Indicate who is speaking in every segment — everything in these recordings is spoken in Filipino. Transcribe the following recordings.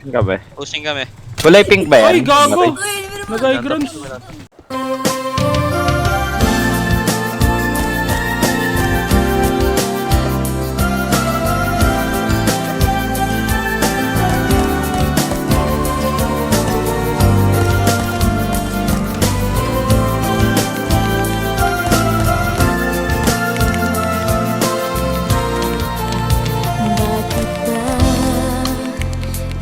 Speaker 1: Gabi.
Speaker 2: Pusing kami.
Speaker 1: Kulay pink ba yan?
Speaker 3: Ay, gago!
Speaker 1: Batay.
Speaker 3: Nag-igrons.
Speaker 4: Bakit ba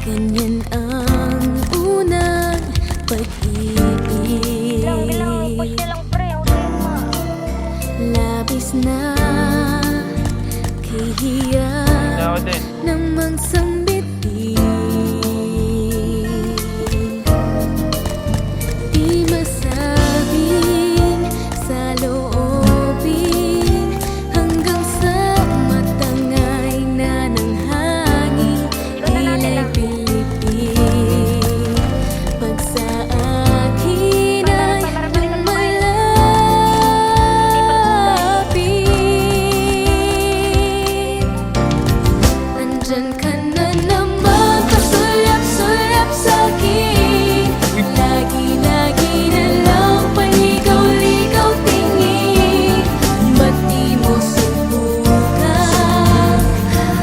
Speaker 4: ganyan ang unang pag-ibig? Labis na kahiyang namang sambitin. Di masabing sa loobin hanggang sa matangay na ng hangin. Ila'y Pilipin pag sa akin ay lumalapit. Andyan ka na naman, kasulap-sulap sa'kin. Lagi-lagi na lang paligaw-ligaw tingin. Ba't di mo subukan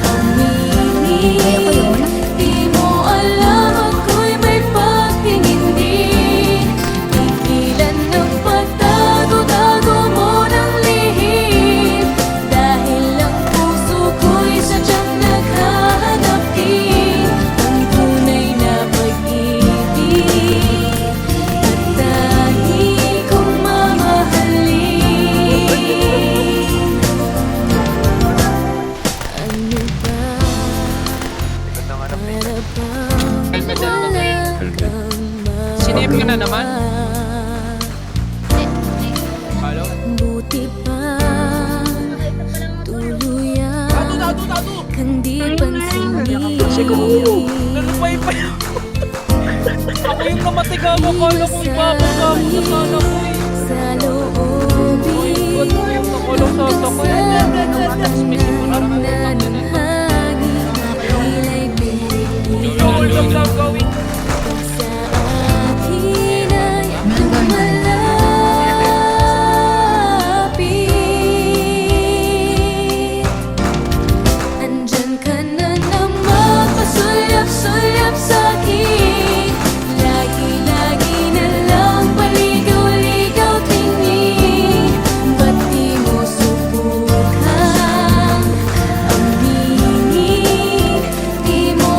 Speaker 4: aminin? Di mo alam ako'y may pagtingin din. Tigilan ng pagtago-tago mo ng lihim. Dahil ang puso ko'y sadyang naghahanap din ang tunay na pag-ibig at tahi kong mamahalin. Ano ba? Para bang wala kang
Speaker 3: Sinip ka na naman? Halo?
Speaker 4: buti pa tuluyan kang di pansinin.
Speaker 3: Nalupay pa yun. Ako yung namatigago. Kala ko ipapagamo sa sana ko eh.
Speaker 4: Sa loobin
Speaker 3: Ba't ko yung nakulong sa ako eh?
Speaker 4: na ng hangin.